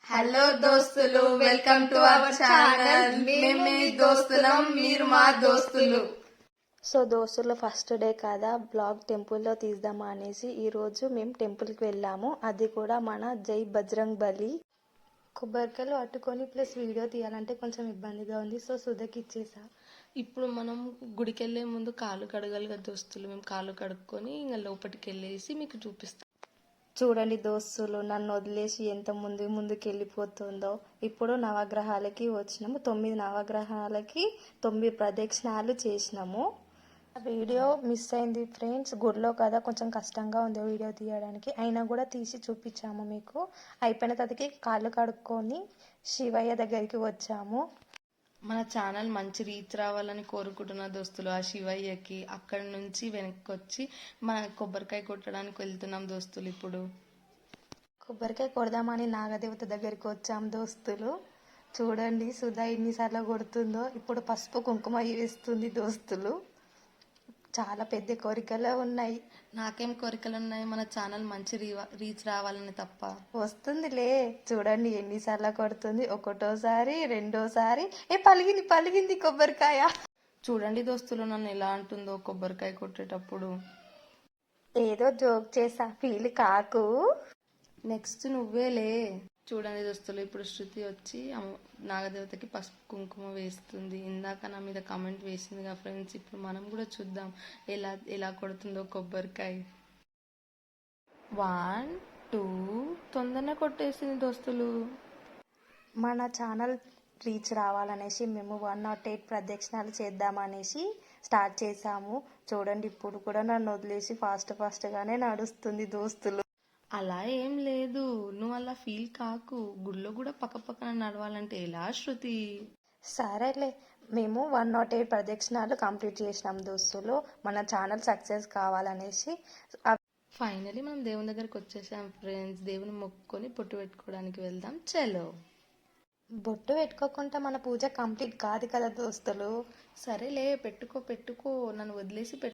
Hello దోస్తులు, welcome to our channel. మేము మీ దోస్తులం, మీరు మా దోస్తులు. సో దోస్తులు ఫస్ట్ డే కదా, బ్లాగ్ టెంపుల్లో తీద్దామా అనేసి ఈరోజు మేము టెంపుల్కి వెళ్ళాము. అది కూడా మన జై బజరంగ్ బలి. కొబ్బరికాయలు అట్టుకొని ప్లస్ వీడియో తీయాలంటే కొంచెం ఇబ్బందిగా ఉంది. సో సుధకి ఇచ్చేసా. ఇప్పుడు మనం గుడికి వెళ్లే ముందు కాళ్ళు కడగాలి కదా దోస్తులు. మేము కాళ్ళు కడుక్కొని ఇంకా లోపలికి వెళ్ళేసి మీకు చూపిస్తాం. చూడండి దోస్తులు, నన్ను వదిలేసి ఎంత ముందుకు వెళ్ళిపోతుందో. ఇప్పుడు నవగ్రహాలకి వచ్చినాము. 9 నవగ్రహాలకి 9 ప్రదక్షిణాలు చేసినాము. వీడియో మిస్ అయింది ఫ్రెండ్స్, గుడిలో కదా కొంచెం కష్టంగా ఉంది వీడియో తీయడానికి. అయినా కూడా తీసి చూపించాము మీకు. అయిపోయిన తర్వాతకి కాళ్ళు కడుక్కొని శివయ్య దగ్గరికి వచ్చాము. మన ఛానల్ మంచి రీచ్ రావాలని కోరుకుంటున్న దోస్తులు. ఆ శివయ్యకి అక్కడి నుంచి వెనక్కి వచ్చి మన కొబ్బరికాయ కొట్టడానికి వెళ్తున్నాం దోస్తులు. ఇప్పుడు కొబ్బరికాయ కొడదామని నాగదేవత దగ్గరికి వచ్చాం దోస్తులు. చూడండి సుధా ఎన్నిసార్లు కొడుతుందో. ఇప్పుడు పసుపు కుంకుమ వేస్తుంది దోస్తులు. చాలా పెద్ద కోరికలు ఉన్నాయి. నాకేం కోరికలు ఉన్నాయి, మన ఛానల్ మంచి రీచ్ రావాలని తప్ప. వస్తుందిలే, చూడండి ఎన్నిసార్లు కొడుతుంది. ఒకటోసారి, రెండోసారి పలిగింది కొబ్బరికాయ. చూడండి దోస్తులు నన్ను ఎలా అంటుందో కొబ్బరికాయ కొట్టేటప్పుడు. ఏదో జోక్ చేసా, ఫీల్ కాకు. నెక్స్ట్ నువ్వేలే. చూడండి దోస్తులు, ఇప్పుడు శృతి వచ్చి నాగదేవతకి పసుపు కుంకుమ వేస్తుంది. ఇందాక నా మీద కామెంట్ వేసిందిగా ఫ్రెండ్స్. ఇప్పుడు మనం కూడా చూద్దాం ఎలా కొడుతుందో కొబ్బరికాయ. 1 2 తొందరనే కొట్టేసింది దోస్తులు. మన ఛానల్ రీచ్ రావాలనేసి మేము 108 ప్రదక్షిణాలు చేద్దామనేసి స్టార్ట్ చేసాము. చూడండి ఇప్పుడు కూడా నన్ను వదిలేసి ఫాస్ట్గానే నడుస్తుంది దోస్తులు. అలా ఏం లేదు, నువ్వు అలా ఫీల్ కాకు. గుళ్ళో కూడా పక్కన నడవాలంటే ఎలా శృతి? సరేలే, మేము 108 ప్రదక్షిణాలు కంప్లీట్ చేసినాం దోస్తులు. మన ఛానల్ సక్సెస్ కావాలనేసి. ఫైనలీ మనం దేవుని దగ్గరికి వచ్చేసాం ఫ్రెండ్స్. దేవుని మొక్కుకొని పొట్టు పెట్టుకోవడానికి వెళ్దాం. చలో. బొట్టు పెట్టుకోకుండా మన పూజ కంప్లీట్ కాదు కదా దోస్తులు. సరేలే, పెట్టుకో నన్ను వదిలేసి